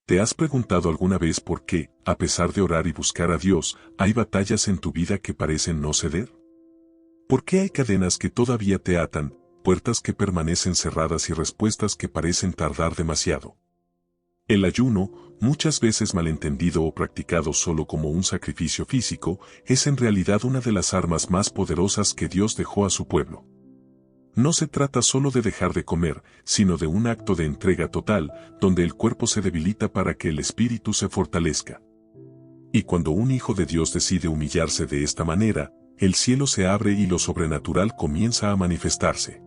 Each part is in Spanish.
¿Te has preguntado alguna vez por qué, a pesar de orar y buscar a Dios, hay batallas en tu vida que parecen no ceder? ¿Por qué hay cadenas que todavía te atan, puertas que permanecen cerradas y respuestas que parecen tardar demasiado? El ayuno, muchas veces malentendido o practicado solo como un sacrificio físico, es en realidad una de las armas más poderosas que Dios dejó a su pueblo. No se trata solo de dejar de comer, sino de un acto de entrega total, donde el cuerpo se debilita para que el espíritu se fortalezca. Y cuando un hijo de Dios decide humillarse de esta manera, el cielo se abre y lo sobrenatural comienza a manifestarse.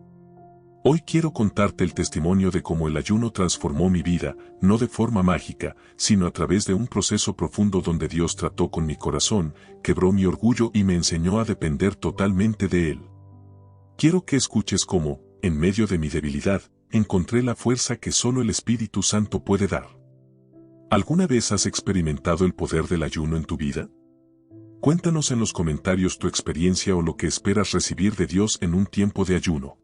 Hoy quiero contarte el testimonio de cómo el ayuno transformó mi vida, no de forma mágica, sino a través de un proceso profundo donde Dios trató con mi corazón, quebró mi orgullo y me enseñó a depender totalmente de Él. Quiero que escuches cómo, en medio de mi debilidad, encontré la fuerza que solo el Espíritu Santo puede dar. ¿Alguna vez has experimentado el poder del ayuno en tu vida? Cuéntanos en los comentarios tu experiencia o lo que esperas recibir de Dios en un tiempo de ayuno.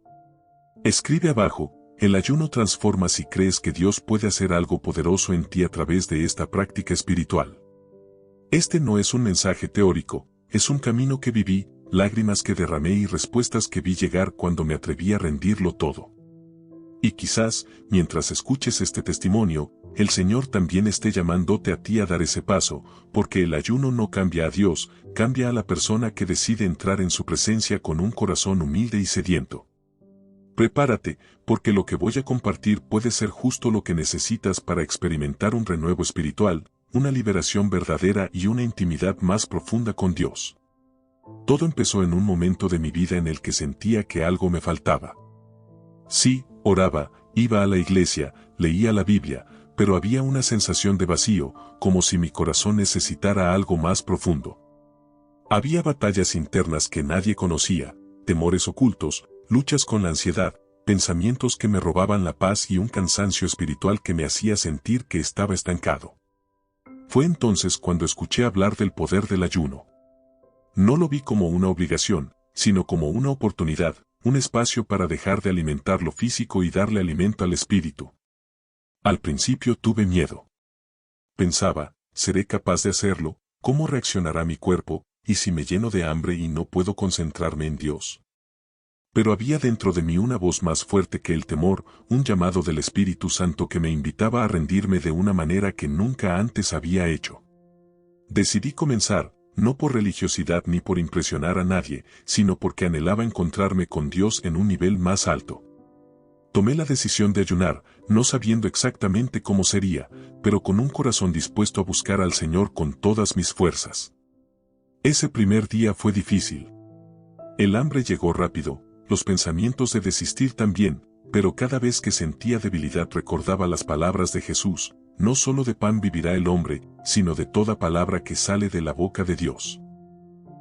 Escribe abajo, el ayuno transforma si crees que Dios puede hacer algo poderoso en ti a través de esta práctica espiritual. Este no es un mensaje teórico, es un camino que viví, lágrimas que derramé y respuestas que vi llegar cuando me atreví a rendirlo todo. Y quizás, mientras escuches este testimonio, el Señor también esté llamándote a ti a dar ese paso, porque el ayuno no cambia a Dios, cambia a la persona que decide entrar en su presencia con un corazón humilde y sediento. Prepárate, porque lo que voy a compartir puede ser justo lo que necesitas para experimentar un renuevo espiritual, una liberación verdadera y una intimidad más profunda con Dios. Todo empezó en un momento de mi vida en el que sentía que algo me faltaba. Sí, oraba, iba a la iglesia, leía la Biblia, pero había una sensación de vacío, como si mi corazón necesitara algo más profundo. Había batallas internas que nadie conocía, temores ocultos, luchas con la ansiedad, pensamientos que me robaban la paz y un cansancio espiritual que me hacía sentir que estaba estancado. Fue entonces cuando escuché hablar del poder del ayuno. No lo vi como una obligación, sino como una oportunidad, un espacio para dejar de alimentar lo físico y darle alimento al espíritu. Al principio tuve miedo. Pensaba, ¿seré capaz de hacerlo? ¿Cómo reaccionará mi cuerpo? ¿Y si me lleno de hambre y no puedo concentrarme en Dios? Pero había dentro de mí una voz más fuerte que el temor, un llamado del Espíritu Santo que me invitaba a rendirme de una manera que nunca antes había hecho. Decidí comenzar, no por religiosidad ni por impresionar a nadie, sino porque anhelaba encontrarme con Dios en un nivel más alto. Tomé la decisión de ayunar, no sabiendo exactamente cómo sería, pero con un corazón dispuesto a buscar al Señor con todas mis fuerzas. Ese primer día fue difícil. El hambre llegó rápido, los pensamientos de desistir también, pero cada vez que sentía debilidad recordaba las palabras de Jesús, no solo de pan vivirá el hombre, sino de toda palabra que sale de la boca de Dios.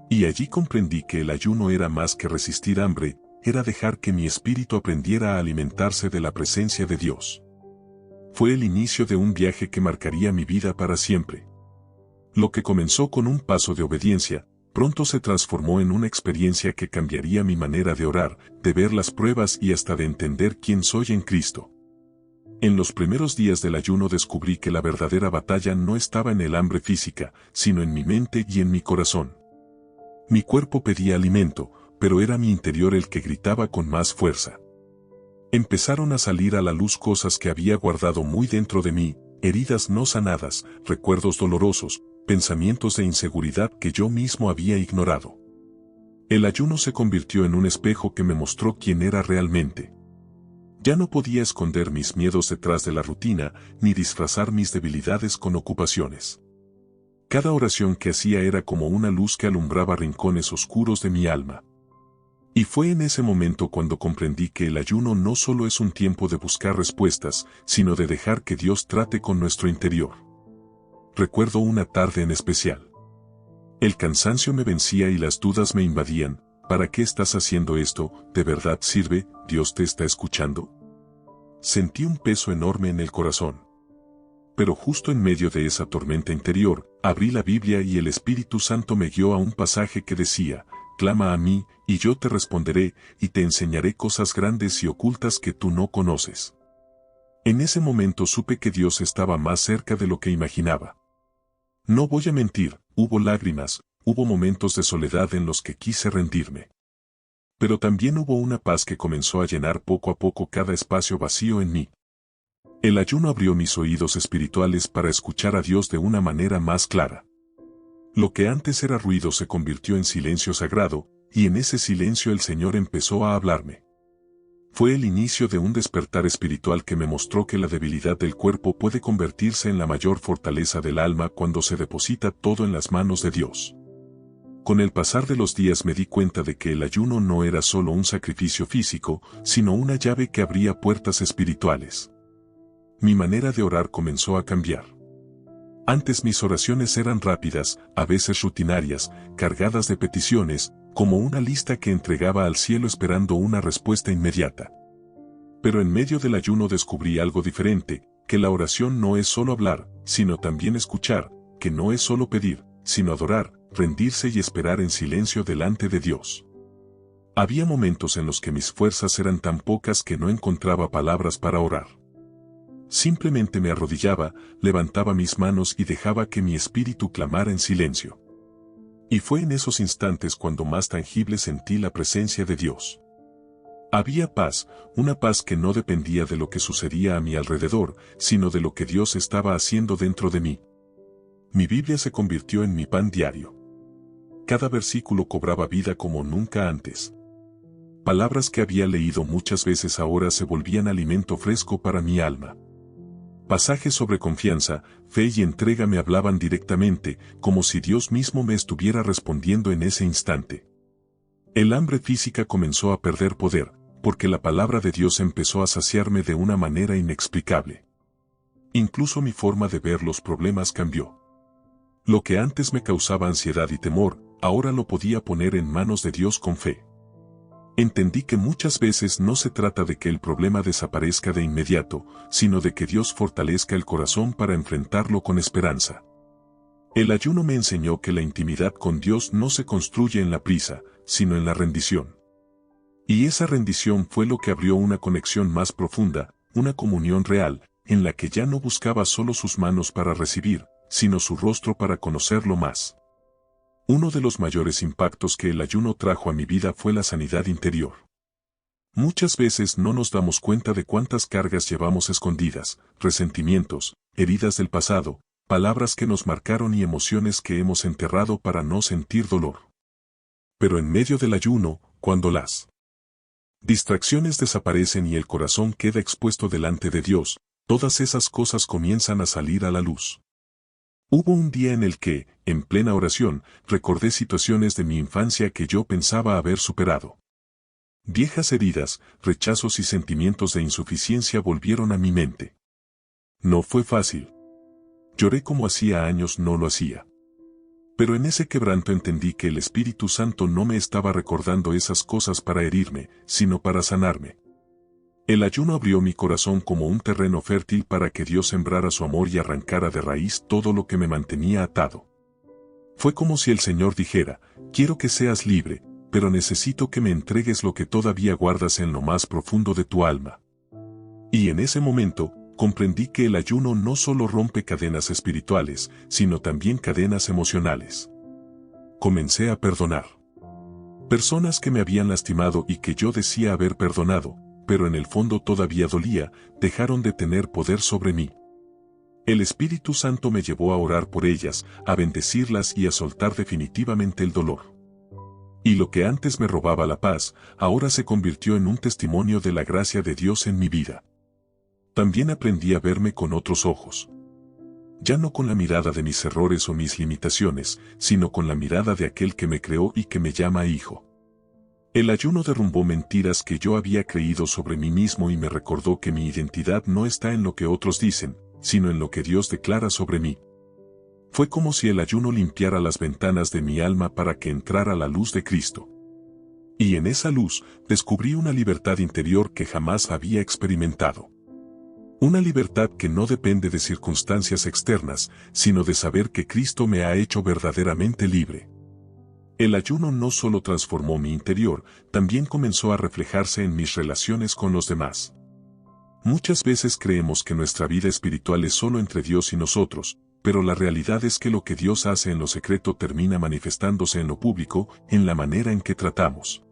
Y allí comprendí que el ayuno era más que resistir hambre, era dejar que mi espíritu aprendiera a alimentarse de la presencia de Dios. Fue el inicio de un viaje que marcaría mi vida para siempre. Lo que comenzó con un paso de obediencia, pronto se transformó en una experiencia que cambiaría mi manera de orar, de ver las pruebas y hasta de entender quién soy en Cristo. En los primeros días del ayuno descubrí que la verdadera batalla no estaba en el hambre física, sino en mi mente y en mi corazón. Mi cuerpo pedía alimento, pero era mi interior el que gritaba con más fuerza. Empezaron a salir a la luz cosas que había guardado muy dentro de mí, heridas no sanadas, recuerdos dolorosos, pensamientos de inseguridad que yo mismo había ignorado. El ayuno se convirtió en un espejo que me mostró quién era realmente. Ya no podía esconder mis miedos detrás de la rutina, ni disfrazar mis debilidades con ocupaciones. Cada oración que hacía era como una luz que alumbraba rincones oscuros de mi alma. Y fue en ese momento cuando comprendí que el ayuno no solo es un tiempo de buscar respuestas, sino de dejar que Dios trate con nuestro interior. Recuerdo una tarde en especial. El cansancio me vencía y las dudas me invadían. ¿Para qué estás haciendo esto? ¿De verdad sirve? ¿Dios te está escuchando? Sentí un peso enorme en el corazón. Pero justo en medio de esa tormenta interior, abrí la Biblia y el Espíritu Santo me guió a un pasaje que decía, «Clama a mí, y yo te responderé, y te enseñaré cosas grandes y ocultas que tú no conoces». En ese momento supe que Dios estaba más cerca de lo que imaginaba. No voy a mentir, hubo lágrimas, hubo momentos de soledad en los que quise rendirme. Pero también hubo una paz que comenzó a llenar poco a poco cada espacio vacío en mí. El ayuno abrió mis oídos espirituales para escuchar a Dios de una manera más clara. Lo que antes era ruido se convirtió en silencio sagrado, y en ese silencio el Señor empezó a hablarme. Fue el inicio de un despertar espiritual que me mostró que la debilidad del cuerpo puede convertirse en la mayor fortaleza del alma cuando se deposita todo en las manos de Dios. Con el pasar de los días me di cuenta de que el ayuno no era solo un sacrificio físico, sino una llave que abría puertas espirituales. Mi manera de orar comenzó a cambiar. Antes mis oraciones eran rápidas, a veces rutinarias, cargadas de peticiones, como una lista que entregaba al cielo esperando una respuesta inmediata. Pero en medio del ayuno descubrí algo diferente, que la oración no es solo hablar, sino también escuchar, que no es solo pedir, sino adorar, rendirse y esperar en silencio delante de Dios. Había momentos en los que mis fuerzas eran tan pocas que no encontraba palabras para orar. Simplemente me arrodillaba, levantaba mis manos y dejaba que mi espíritu clamara en silencio. Y fue en esos instantes cuando más tangible sentí la presencia de Dios. Había paz, una paz que no dependía de lo que sucedía a mi alrededor, sino de lo que Dios estaba haciendo dentro de mí. Mi Biblia se convirtió en mi pan diario. Cada versículo cobraba vida como nunca antes. Palabras que había leído muchas veces ahora se volvían alimento fresco para mi alma. Pasajes sobre confianza, fe y entrega me hablaban directamente, como si Dios mismo me estuviera respondiendo en ese instante. El hambre física comenzó a perder poder, porque la palabra de Dios empezó a saciarme de una manera inexplicable. Incluso mi forma de ver los problemas cambió. Lo que antes me causaba ansiedad y temor, ahora lo podía poner en manos de Dios con fe. Entendí que muchas veces no se trata de que el problema desaparezca de inmediato, sino de que Dios fortalezca el corazón para enfrentarlo con esperanza. El ayuno me enseñó que la intimidad con Dios no se construye en la prisa, sino en la rendición. Y esa rendición fue lo que abrió una conexión más profunda, una comunión real, en la que ya no buscaba solo sus manos para recibir, sino su rostro para conocerlo más. Uno de los mayores impactos que el ayuno trajo a mi vida fue la sanidad interior. Muchas veces no nos damos cuenta de cuántas cargas llevamos escondidas, resentimientos, heridas del pasado, palabras que nos marcaron y emociones que hemos enterrado para no sentir dolor. Pero en medio del ayuno, cuando las distracciones desaparecen y el corazón queda expuesto delante de Dios, todas esas cosas comienzan a salir a la luz. Hubo un día en el que, en plena oración, recordé situaciones de mi infancia que yo pensaba haber superado. Viejas heridas, rechazos y sentimientos de insuficiencia volvieron a mi mente. No fue fácil. Lloré como hacía años no lo hacía. Pero en ese quebranto entendí que el Espíritu Santo no me estaba recordando esas cosas para herirme, sino para sanarme. El ayuno abrió mi corazón como un terreno fértil para que Dios sembrara su amor y arrancara de raíz todo lo que me mantenía atado. Fue como si el Señor dijera, quiero que seas libre, pero necesito que me entregues lo que todavía guardas en lo más profundo de tu alma. Y en ese momento, comprendí que el ayuno no solo rompe cadenas espirituales, sino también cadenas emocionales. Comencé a perdonar. Personas que me habían lastimado y que yo decía haber perdonado, pero en el fondo todavía dolía, dejaron de tener poder sobre mí. El Espíritu Santo me llevó a orar por ellas, a bendecirlas y a soltar definitivamente el dolor. Y lo que antes me robaba la paz, ahora se convirtió en un testimonio de la gracia de Dios en mi vida. También aprendí a verme con otros ojos. Ya no con la mirada de mis errores o mis limitaciones, sino con la mirada de aquel que me creó y que me llama hijo. El ayuno derrumbó mentiras que yo había creído sobre mí mismo y me recordó que mi identidad no está en lo que otros dicen, sino en lo que Dios declara sobre mí. Fue como si el ayuno limpiara las ventanas de mi alma para que entrara la luz de Cristo. Y en esa luz, descubrí una libertad interior que jamás había experimentado. Una libertad que no depende de circunstancias externas, sino de saber que Cristo me ha hecho verdaderamente libre. El ayuno no solo transformó mi interior, también comenzó a reflejarse en mis relaciones con los demás. Muchas veces creemos que nuestra vida espiritual es solo entre Dios y nosotros, pero la realidad es que lo que Dios hace en lo secreto termina manifestándose en lo público, en la manera en que tratamos.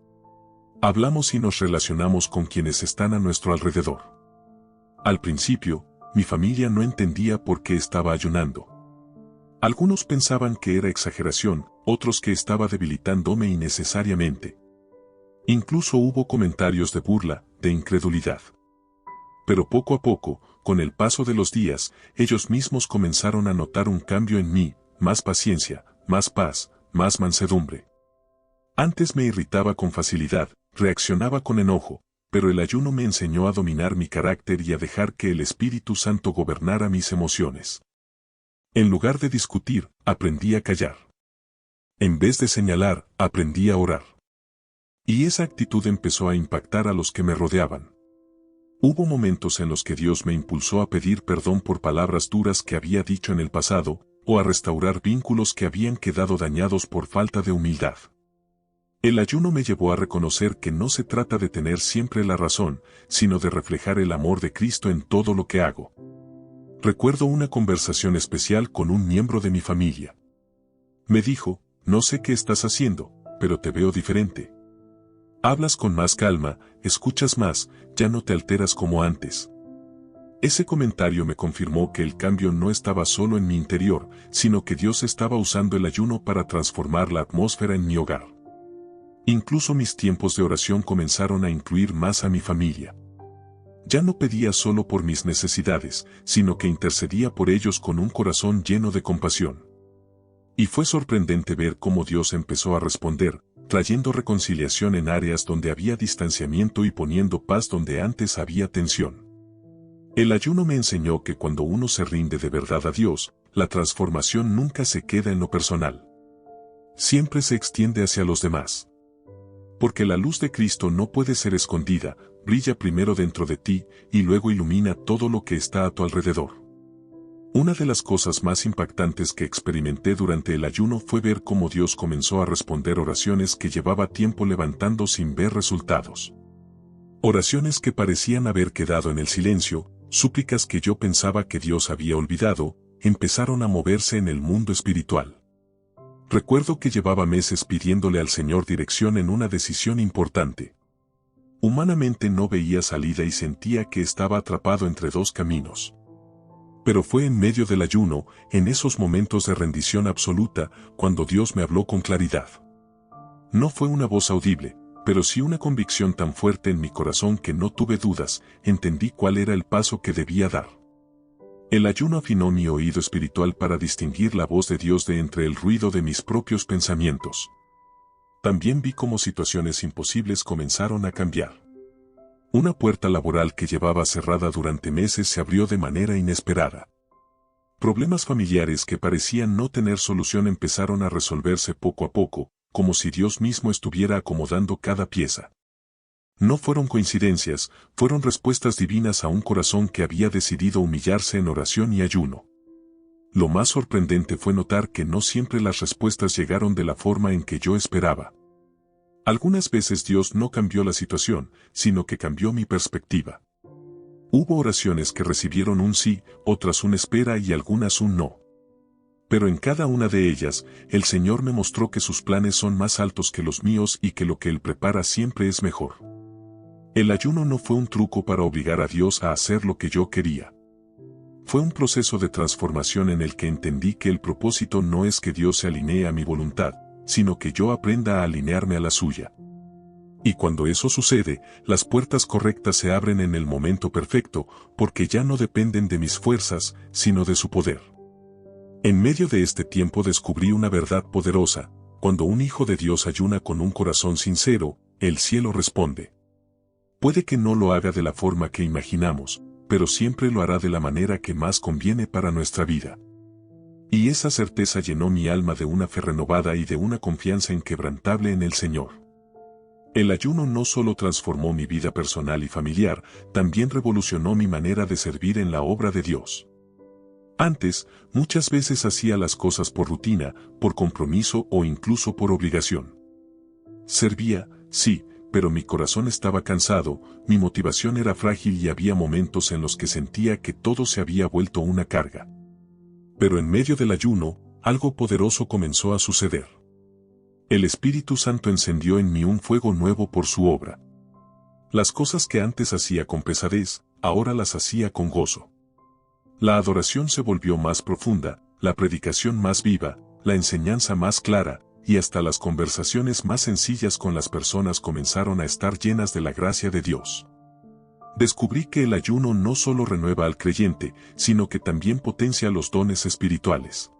Hablamos y nos relacionamos con quienes están a nuestro alrededor. Al principio, mi familia no entendía por qué estaba ayunando. Algunos pensaban que era exageración, otros que estaba debilitándome innecesariamente. Incluso hubo comentarios de burla, de incredulidad. Pero poco a poco, con el paso de los días, ellos mismos comenzaron a notar un cambio en mí, más paciencia, más paz, más mansedumbre. Antes me irritaba con facilidad, reaccionaba con enojo, pero el ayuno me enseñó a dominar mi carácter y a dejar que el Espíritu Santo gobernara mis emociones. En lugar de discutir, aprendí a callar. En vez de señalar, aprendí a orar. Y esa actitud empezó a impactar a los que me rodeaban. Hubo momentos en los que Dios me impulsó a pedir perdón por palabras duras que había dicho en el pasado, o a restaurar vínculos que habían quedado dañados por falta de humildad. El ayuno me llevó a reconocer que no se trata de tener siempre la razón, sino de reflejar el amor de Cristo en todo lo que hago. Recuerdo una conversación especial con un miembro de mi familia. Me dijo, no sé qué estás haciendo, pero te veo diferente. Hablas con más calma, escuchas más, ya no te alteras como antes. Ese comentario me confirmó que el cambio no estaba solo en mi interior, sino que Dios estaba usando el ayuno para transformar la atmósfera en mi hogar. Incluso mis tiempos de oración comenzaron a incluir más a mi familia. Ya no pedía solo por mis necesidades, sino que intercedía por ellos con un corazón lleno de compasión. Y fue sorprendente ver cómo Dios empezó a responder, trayendo reconciliación en áreas donde había distanciamiento y poniendo paz donde antes había tensión. El ayuno me enseñó que cuando uno se rinde de verdad a Dios, la transformación nunca se queda en lo personal. Siempre se extiende hacia los demás. Porque la luz de Cristo no puede ser escondida, brilla primero dentro de ti y luego ilumina todo lo que está a tu alrededor. Una de las cosas más impactantes que experimenté durante el ayuno fue ver cómo Dios comenzó a responder oraciones que llevaba tiempo levantando sin ver resultados. Oraciones que parecían haber quedado en el silencio, súplicas que yo pensaba que Dios había olvidado, empezaron a moverse en el mundo espiritual. Recuerdo que llevaba meses pidiéndole al Señor dirección en una decisión importante. Humanamente no veía salida y sentía que estaba atrapado entre dos caminos. Pero fue en medio del ayuno, en esos momentos de rendición absoluta, cuando Dios me habló con claridad. No fue una voz audible, pero sí una convicción tan fuerte en mi corazón que no tuve dudas, entendí cuál era el paso que debía dar. El ayuno afinó mi oído espiritual para distinguir la voz de Dios de entre el ruido de mis propios pensamientos. También vi cómo situaciones imposibles comenzaron a cambiar. Una puerta laboral que llevaba cerrada durante meses se abrió de manera inesperada. Problemas familiares que parecían no tener solución empezaron a resolverse poco a poco, como si Dios mismo estuviera acomodando cada pieza. No fueron coincidencias, fueron respuestas divinas a un corazón que había decidido humillarse en oración y ayuno. Lo más sorprendente fue notar que no siempre las respuestas llegaron de la forma en que yo esperaba. Algunas veces Dios no cambió la situación, sino que cambió mi perspectiva. Hubo oraciones que recibieron un sí, otras una espera y algunas un no. Pero en cada una de ellas, el Señor me mostró que sus planes son más altos que los míos y que lo que Él prepara siempre es mejor. El ayuno no fue un truco para obligar a Dios a hacer lo que yo quería. Fue un proceso de transformación en el que entendí que el propósito no es que Dios se alinee a mi voluntad, sino que yo aprenda a alinearme a la suya. Y cuando eso sucede, las puertas correctas se abren en el momento perfecto, porque ya no dependen de mis fuerzas, sino de su poder. En medio de este tiempo descubrí una verdad poderosa: cuando un hijo de Dios ayuna con un corazón sincero, el cielo responde. Puede que no lo haga de la forma que imaginamos, pero siempre lo hará de la manera que más conviene para nuestra vida. Y esa certeza llenó mi alma de una fe renovada y de una confianza inquebrantable en el Señor. El ayuno no solo transformó mi vida personal y familiar, también revolucionó mi manera de servir en la obra de Dios. Antes, muchas veces hacía las cosas por rutina, por compromiso o incluso por obligación. Servía, sí, pero mi corazón estaba cansado, mi motivación era frágil y había momentos en los que sentía que todo se había vuelto una carga. Pero en medio del ayuno, algo poderoso comenzó a suceder. El Espíritu Santo encendió en mí un fuego nuevo por su obra. Las cosas que antes hacía con pesadez, ahora las hacía con gozo. La adoración se volvió más profunda, la predicación más viva, la enseñanza más clara, y hasta las conversaciones más sencillas con las personas comenzaron a estar llenas de la gracia de Dios. Descubrí que el ayuno no solo renueva al creyente, sino que también potencia los dones espirituales.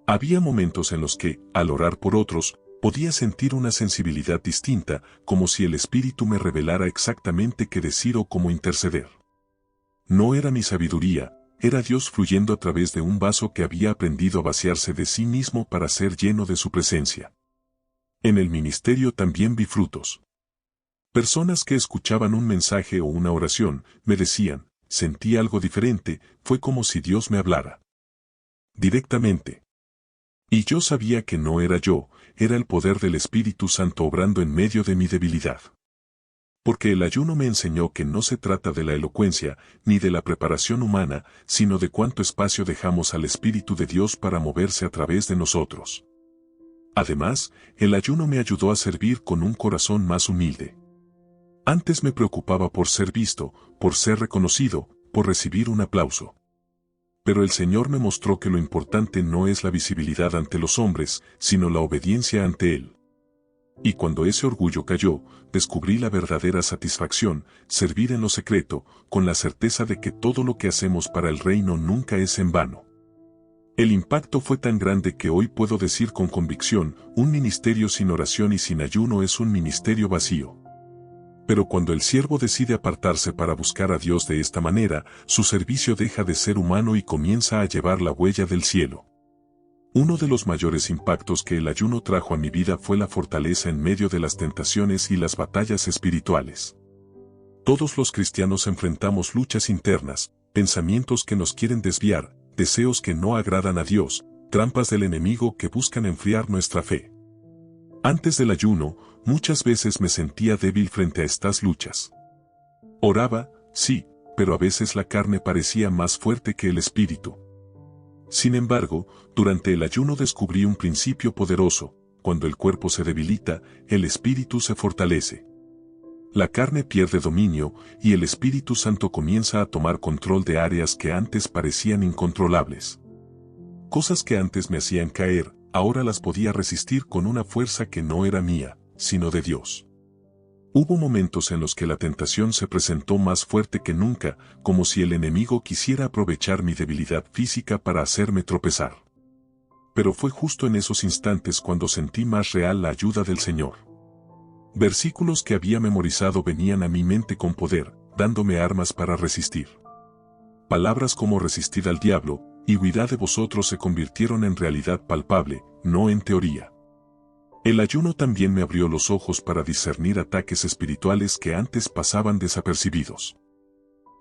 Había momentos en los que, al orar por otros, podía sentir una sensibilidad distinta, como si el Espíritu me revelara exactamente qué decir o cómo interceder. No era mi sabiduría, era Dios fluyendo a través de un vaso que había aprendido a vaciarse de sí mismo para ser lleno de su presencia. En el ministerio también vi frutos. Personas que escuchaban un mensaje o una oración, me decían, sentí algo diferente, fue como si Dios me hablara directamente. Y yo sabía que no era yo, era el poder del Espíritu Santo obrando en medio de mi debilidad. Porque el ayuno me enseñó que no se trata de la elocuencia, ni de la preparación humana, sino de cuánto espacio dejamos al Espíritu de Dios para moverse a través de nosotros. Además, el ayuno me ayudó a servir con un corazón más humilde. Antes me preocupaba por ser visto, por ser reconocido, por recibir un aplauso. Pero el Señor me mostró que lo importante no es la visibilidad ante los hombres, sino la obediencia ante Él. Y cuando ese orgullo cayó, descubrí la verdadera satisfacción, servir en lo secreto, con la certeza de que todo lo que hacemos para el reino nunca es en vano. El impacto fue tan grande que hoy puedo decir con convicción, un ministerio sin oración y sin ayuno es un ministerio vacío. Pero cuando el siervo decide apartarse para buscar a Dios de esta manera, su servicio deja de ser humano y comienza a llevar la huella del cielo. Uno de los mayores impactos que el ayuno trajo a mi vida fue la fortaleza en medio de las tentaciones y las batallas espirituales. Todos los cristianos enfrentamos luchas internas, pensamientos que nos quieren desviar, deseos que no agradan a Dios, trampas del enemigo que buscan enfriar nuestra fe. Antes del ayuno, muchas veces me sentía débil frente a estas luchas. Oraba, sí, pero a veces la carne parecía más fuerte que el espíritu. Sin embargo, durante el ayuno descubrí un principio poderoso: cuando el cuerpo se debilita, el espíritu se fortalece. La carne pierde dominio, y el Espíritu Santo comienza a tomar control de áreas que antes parecían incontrolables. Cosas que antes me hacían caer, ahora las podía resistir con una fuerza que no era mía, sino de Dios. Hubo momentos en los que la tentación se presentó más fuerte que nunca, como si el enemigo quisiera aprovechar mi debilidad física para hacerme tropezar. Pero fue justo en esos instantes cuando sentí más real la ayuda del Señor. Versículos que había memorizado venían a mi mente con poder, dándome armas para resistir. Palabras como resistid al diablo y huirá de vosotros se convirtieron en realidad palpable, no en teoría. El ayuno también me abrió los ojos para discernir ataques espirituales que antes pasaban desapercibidos.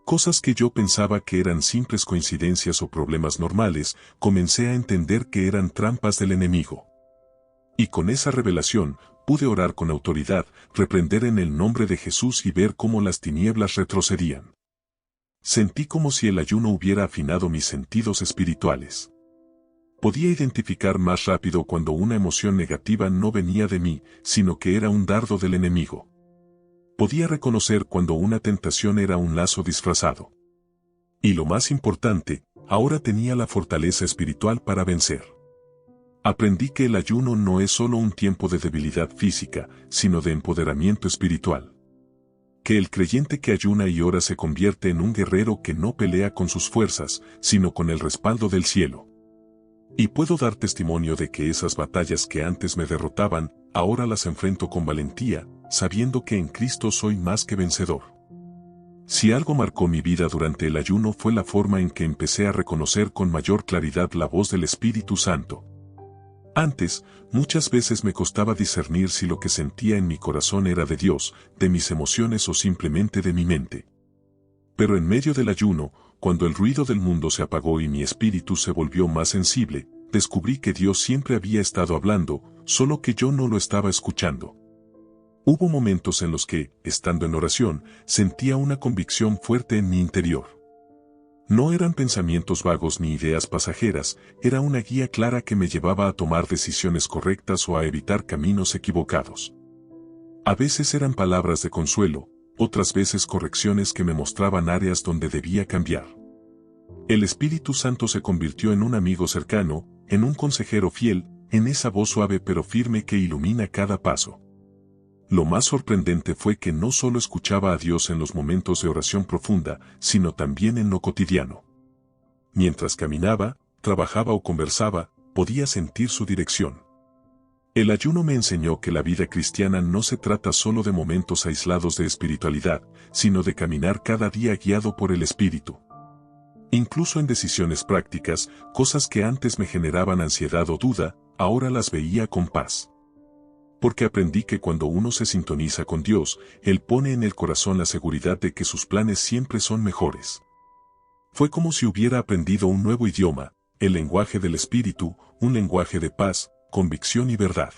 Cosas que yo pensaba que eran simples coincidencias o problemas normales, comencé a entender que eran trampas del enemigo. Y con esa revelación, pude orar con autoridad, reprender en el nombre de Jesús y ver cómo las tinieblas retrocedían. Sentí como si el ayuno hubiera afinado mis sentidos espirituales. Podía identificar más rápido cuando una emoción negativa no venía de mí, sino que era un dardo del enemigo. Podía reconocer cuando una tentación era un lazo disfrazado. Y lo más importante, ahora tenía la fortaleza espiritual para vencer. Aprendí que el ayuno no es solo un tiempo de debilidad física, sino de empoderamiento espiritual. Que el creyente que ayuna y ora se convierte en un guerrero que no pelea con sus fuerzas, sino con el respaldo del cielo. Y puedo dar testimonio de que esas batallas que antes me derrotaban, ahora las enfrento con valentía, sabiendo que en Cristo soy más que vencedor. Si algo marcó mi vida durante el ayuno fue la forma en que empecé a reconocer con mayor claridad la voz del Espíritu Santo. Antes, muchas veces me costaba discernir si lo que sentía en mi corazón era de Dios, de mis emociones o simplemente de mi mente. Pero en medio del ayuno, cuando el ruido del mundo se apagó y mi espíritu se volvió más sensible, descubrí que Dios siempre había estado hablando, solo que yo no lo estaba escuchando. Hubo momentos en los que, estando en oración, sentía una convicción fuerte en mi interior. No eran pensamientos vagos ni ideas pasajeras, era una guía clara que me llevaba a tomar decisiones correctas o a evitar caminos equivocados. A veces eran palabras de consuelo, otras veces correcciones que me mostraban áreas donde debía cambiar. El Espíritu Santo se convirtió en un amigo cercano, en un consejero fiel, en esa voz suave pero firme que ilumina cada paso. Lo más sorprendente fue que no solo escuchaba a Dios en los momentos de oración profunda, sino también en lo cotidiano. Mientras caminaba, trabajaba o conversaba, podía sentir su dirección. El ayuno me enseñó que la vida cristiana no se trata solo de momentos aislados de espiritualidad, sino de caminar cada día guiado por el Espíritu. Incluso en decisiones prácticas, cosas que antes me generaban ansiedad o duda, ahora las veía con paz. Porque aprendí que cuando uno se sintoniza con Dios, Él pone en el corazón la seguridad de que sus planes siempre son mejores. Fue como si hubiera aprendido un nuevo idioma, el lenguaje del Espíritu, un lenguaje de paz, convicción y verdad.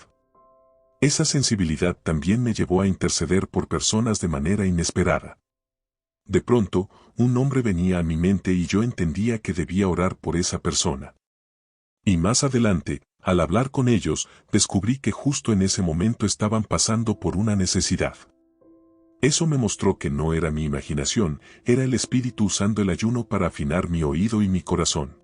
Esa sensibilidad también me llevó a interceder por personas de manera inesperada. De pronto, un nombre venía a mi mente y yo entendía que debía orar por esa persona. Y más adelante, al hablar con ellos, descubrí que justo en ese momento estaban pasando por una necesidad. Eso me mostró que no era mi imaginación, era el Espíritu usando el ayuno para afinar mi oído y mi corazón.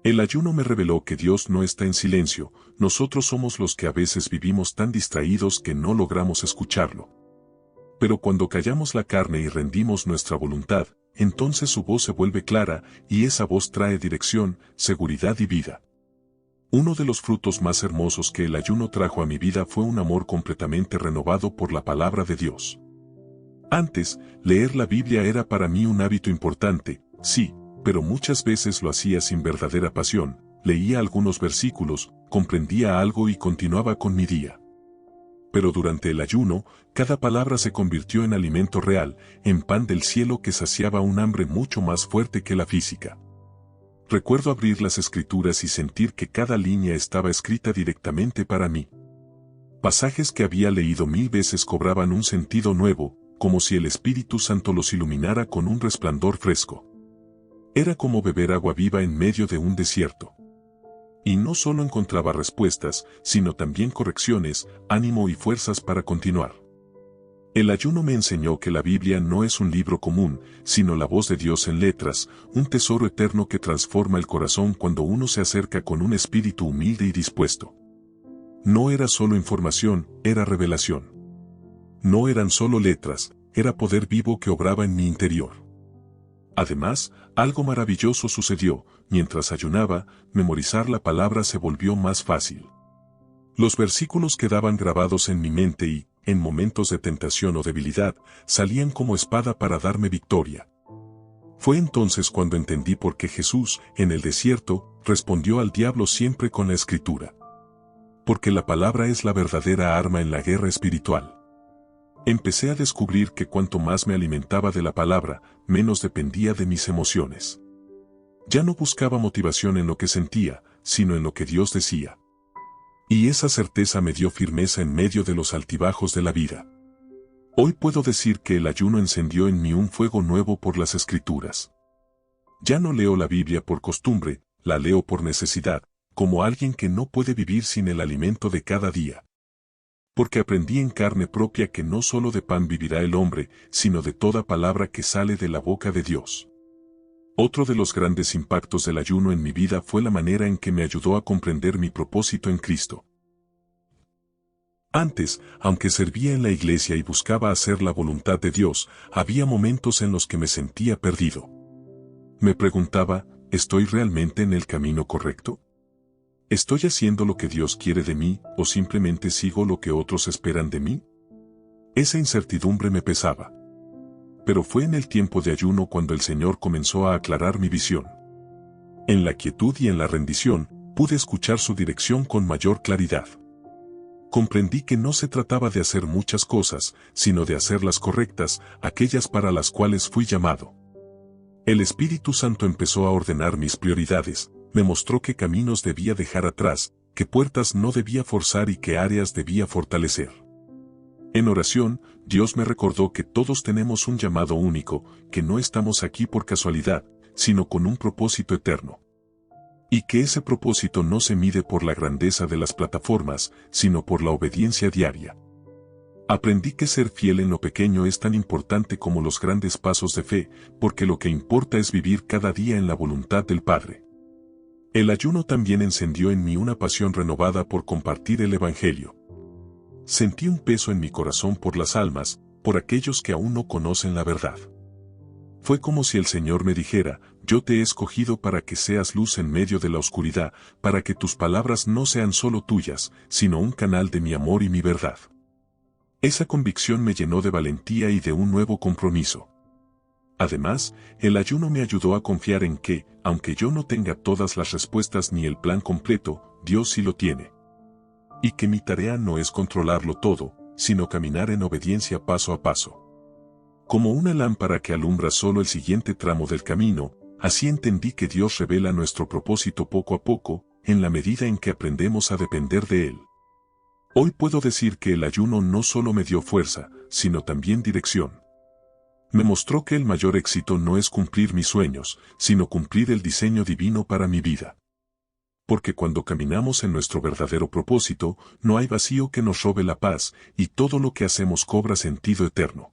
El ayuno me reveló que Dios no está en silencio, nosotros somos los que a veces vivimos tan distraídos que no logramos escucharlo. Pero cuando callamos la carne y rendimos nuestra voluntad, entonces su voz se vuelve clara, y esa voz trae dirección, seguridad y vida. Uno de los frutos más hermosos que el ayuno trajo a mi vida fue un amor completamente renovado por la palabra de Dios. Antes, leer la Biblia era para mí un hábito importante, sí, pero muchas veces lo hacía sin verdadera pasión, leía algunos versículos, comprendía algo y continuaba con mi día. Pero durante el ayuno, cada palabra se convirtió en alimento real, en pan del cielo que saciaba un hambre mucho más fuerte que la física. Recuerdo abrir las Escrituras y sentir que cada línea estaba escrita directamente para mí. Pasajes que había leído 1000 veces cobraban un sentido nuevo, como si el Espíritu Santo los iluminara con un resplandor fresco. Era como beber agua viva en medio de un desierto. Y no solo encontraba respuestas, sino también correcciones, ánimo y fuerzas para continuar. El ayuno me enseñó que la Biblia no es un libro común, sino la voz de Dios en letras, un tesoro eterno que transforma el corazón cuando uno se acerca con un espíritu humilde y dispuesto. No era solo información, era revelación. No eran solo letras, era poder vivo que obraba en mi interior. Además, algo maravilloso sucedió, mientras ayunaba, memorizar la palabra se volvió más fácil. Los versículos quedaban grabados en mi mente y, en momentos de tentación o debilidad, salían como espada para darme victoria. Fue entonces cuando entendí por qué Jesús, en el desierto, respondió al diablo siempre con la Escritura. Porque la palabra es la verdadera arma en la guerra espiritual. Empecé a descubrir que cuanto más me alimentaba de la palabra, menos dependía de mis emociones. Ya no buscaba motivación en lo que sentía, sino en lo que Dios decía. Y esa certeza me dio firmeza en medio de los altibajos de la vida. Hoy puedo decir que el ayuno encendió en mí un fuego nuevo por las Escrituras. Ya no leo la Biblia por costumbre, la leo por necesidad, como alguien que no puede vivir sin el alimento de cada día. Porque aprendí en carne propia que no solo de pan vivirá el hombre, sino de toda palabra que sale de la boca de Dios. Otro de los grandes impactos del ayuno en mi vida fue la manera en que me ayudó a comprender mi propósito en Cristo. Antes, aunque servía en la iglesia y buscaba hacer la voluntad de Dios, había momentos en los que me sentía perdido. Me preguntaba, ¿estoy realmente en el camino correcto? ¿Estoy haciendo lo que Dios quiere de mí o simplemente sigo lo que otros esperan de mí? Esa incertidumbre me pesaba. Pero fue en el tiempo de ayuno cuando el Señor comenzó a aclarar mi visión. En la quietud y en la rendición, pude escuchar su dirección con mayor claridad. Comprendí que no se trataba de hacer muchas cosas, sino de hacer las correctas, aquellas para las cuales fui llamado. El Espíritu Santo empezó a ordenar mis prioridades, me mostró qué caminos debía dejar atrás, qué puertas no debía forzar y qué áreas debía fortalecer. En oración, Dios me recordó que todos tenemos un llamado único, que no estamos aquí por casualidad, sino con un propósito eterno. Y que ese propósito no se mide por la grandeza de las plataformas, sino por la obediencia diaria. Aprendí que ser fiel en lo pequeño es tan importante como los grandes pasos de fe, porque lo que importa es vivir cada día en la voluntad del Padre. El ayuno también encendió en mí una pasión renovada por compartir el Evangelio. Sentí un peso en mi corazón por las almas, por aquellos que aún no conocen la verdad. Fue como si el Señor me dijera: yo te he escogido para que seas luz en medio de la oscuridad, para que tus palabras no sean solo tuyas, sino un canal de mi amor y mi verdad. Esa convicción me llenó de valentía y de un nuevo compromiso. Además, el ayuno me ayudó a confiar en que, aunque yo no tenga todas las respuestas ni el plan completo, Dios sí lo tiene. Y que mi tarea no es controlarlo todo, sino caminar en obediencia paso a paso. Como una lámpara que alumbra solo el siguiente tramo del camino, así entendí que Dios revela nuestro propósito poco a poco, en la medida en que aprendemos a depender de Él. Hoy puedo decir que el ayuno no solo me dio fuerza, sino también dirección. Me mostró que el mayor éxito no es cumplir mis sueños, sino cumplir el diseño divino para mi vida. Porque cuando caminamos en nuestro verdadero propósito, no hay vacío que nos robe la paz, y todo lo que hacemos cobra sentido eterno.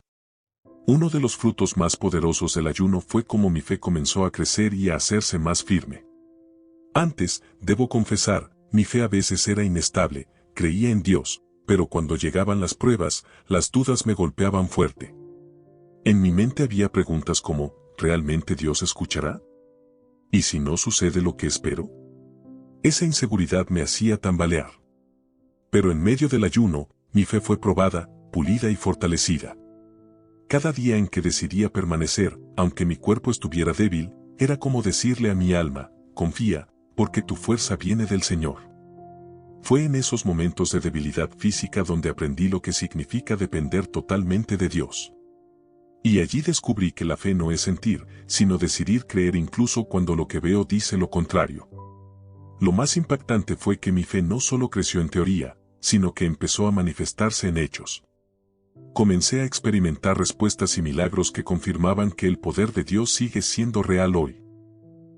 Uno de los frutos más poderosos del ayuno fue cómo mi fe comenzó a crecer y a hacerse más firme. Antes, debo confesar, mi fe a veces era inestable, creía en Dios, pero cuando llegaban las pruebas, las dudas me golpeaban fuerte. En mi mente había preguntas como: ¿realmente Dios escuchará? ¿Y si no sucede lo que espero? Esa inseguridad me hacía tambalear. Pero en medio del ayuno, mi fe fue probada, pulida y fortalecida. Cada día en que decidía permanecer, aunque mi cuerpo estuviera débil, era como decirle a mi alma: confía, porque tu fuerza viene del Señor. Fue en esos momentos de debilidad física donde aprendí lo que significa depender totalmente de Dios. Y allí descubrí que la fe no es sentir, sino decidir creer incluso cuando lo que veo dice lo contrario. Lo más impactante fue que mi fe no solo creció en teoría, sino que empezó a manifestarse en hechos. Comencé a experimentar respuestas y milagros que confirmaban que el poder de Dios sigue siendo real hoy.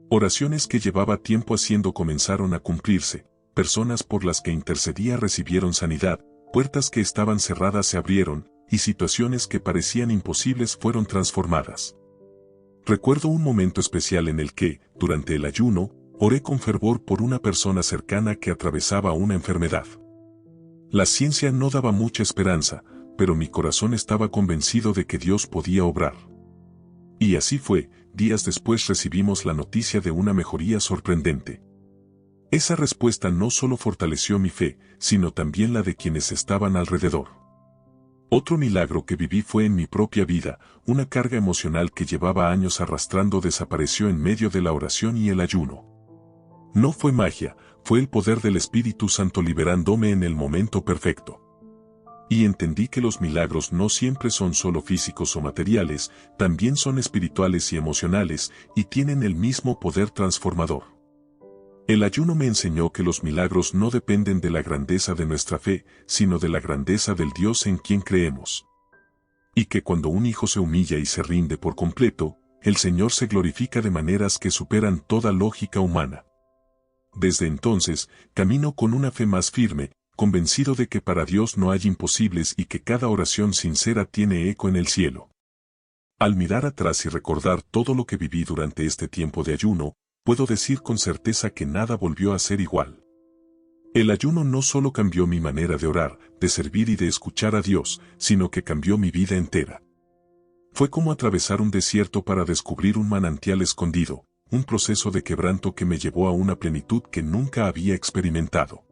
Oraciones que llevaba tiempo haciendo comenzaron a cumplirse, personas por las que intercedía recibieron sanidad, puertas que estaban cerradas se abrieron, y situaciones que parecían imposibles fueron transformadas. Recuerdo un momento especial en el que, durante el ayuno, oré con fervor por una persona cercana que atravesaba una enfermedad. La ciencia no daba mucha esperanza, pero mi corazón estaba convencido de que Dios podía obrar. Y así fue. Días después recibimos la noticia de una mejoría sorprendente. Esa respuesta no solo fortaleció mi fe, sino también la de quienes estaban alrededor. Otro milagro que viví fue en mi propia vida: una carga emocional que llevaba años arrastrando desapareció en medio de la oración y el ayuno. No fue magia, fue el poder del Espíritu Santo liberándome en el momento perfecto. Y entendí que los milagros no siempre son solo físicos o materiales, también son espirituales y emocionales, y tienen el mismo poder transformador. El ayuno me enseñó que los milagros no dependen de la grandeza de nuestra fe, sino de la grandeza del Dios en quien creemos. Y que cuando un hijo se humilla y se rinde por completo, el Señor se glorifica de maneras que superan toda lógica humana. Desde entonces, camino con una fe más firme, convencido de que para Dios no hay imposibles y que cada oración sincera tiene eco en el cielo. Al mirar atrás y recordar todo lo que viví durante este tiempo de ayuno, puedo decir con certeza que nada volvió a ser igual. El ayuno no solo cambió mi manera de orar, de servir y de escuchar a Dios, sino que cambió mi vida entera. Fue como atravesar un desierto para descubrir un manantial escondido, un proceso de quebranto que me llevó a una plenitud que nunca había experimentado.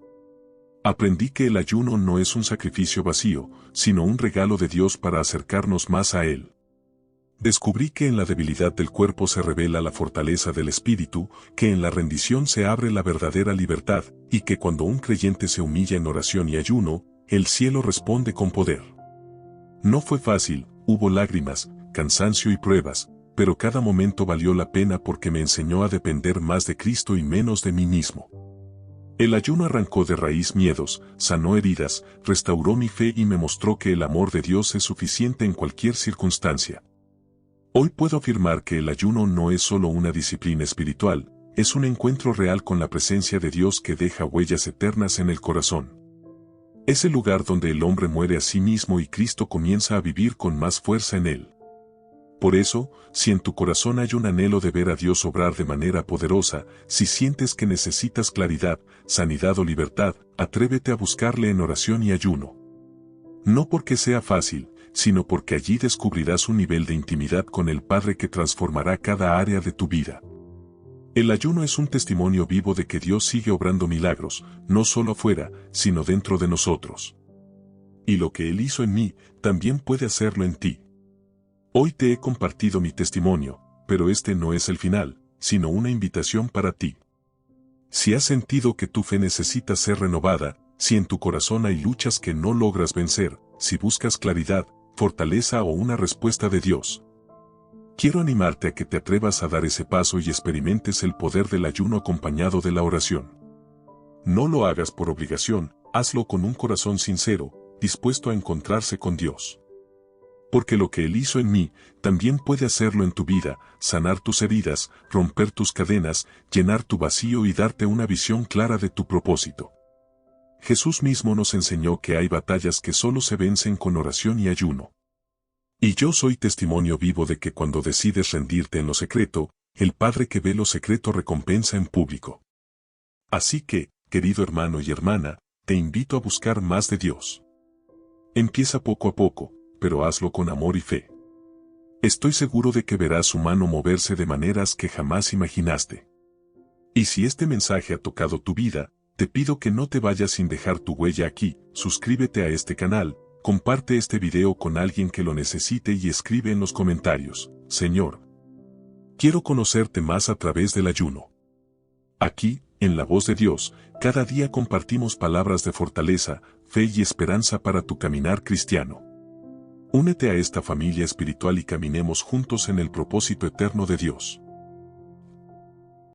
Aprendí que el ayuno no es un sacrificio vacío, sino un regalo de Dios para acercarnos más a Él. Descubrí que en la debilidad del cuerpo se revela la fortaleza del espíritu, que en la rendición se abre la verdadera libertad, y que cuando un creyente se humilla en oración y ayuno, el cielo responde con poder. No fue fácil, hubo lágrimas, cansancio y pruebas, pero cada momento valió la pena porque me enseñó a depender más de Cristo y menos de mí mismo. El ayuno arrancó de raíz miedos, sanó heridas, restauró mi fe y me mostró que el amor de Dios es suficiente en cualquier circunstancia. Hoy puedo afirmar que el ayuno no es solo una disciplina espiritual, es un encuentro real con la presencia de Dios que deja huellas eternas en el corazón. Es el lugar donde el hombre muere a sí mismo y Cristo comienza a vivir con más fuerza en él. Por eso, si en tu corazón hay un anhelo de ver a Dios obrar de manera poderosa, si sientes que necesitas claridad, sanidad o libertad, atrévete a buscarle en oración y ayuno. No porque sea fácil, sino porque allí descubrirás un nivel de intimidad con el Padre que transformará cada área de tu vida. El ayuno es un testimonio vivo de que Dios sigue obrando milagros, no solo afuera, sino dentro de nosotros. Y lo que Él hizo en mí, también puede hacerlo en ti. Hoy te he compartido mi testimonio, pero este no es el final, sino una invitación para ti. Si has sentido que tu fe necesita ser renovada, si en tu corazón hay luchas que no logras vencer, si buscas claridad, fortaleza o una respuesta de Dios, quiero animarte a que te atrevas a dar ese paso y experimentes el poder del ayuno acompañado de la oración. No lo hagas por obligación, hazlo con un corazón sincero, dispuesto a encontrarse con Dios. Porque lo que Él hizo en mí, también puede hacerlo en tu vida, sanar tus heridas, romper tus cadenas, llenar tu vacío y darte una visión clara de tu propósito. Jesús mismo nos enseñó que hay batallas que solo se vencen con oración y ayuno. Y yo soy testimonio vivo de que cuando decides rendirte en lo secreto, el Padre que ve lo secreto recompensa en público. Así que, querido hermano y hermana, te invito a buscar más de Dios. Empieza poco a poco, pero hazlo con amor y fe. Estoy seguro de que verás su mano moverse de maneras que jamás imaginaste. Y si este mensaje ha tocado tu vida, te pido que no te vayas sin dejar tu huella aquí, suscríbete a este canal, comparte este video con alguien que lo necesite y escribe en los comentarios, Señor, quiero conocerte más a través del ayuno. Aquí, en La Voz de Dios, cada día compartimos palabras de fortaleza, fe y esperanza para tu caminar cristiano. Únete a esta familia espiritual y caminemos juntos en el propósito eterno de Dios.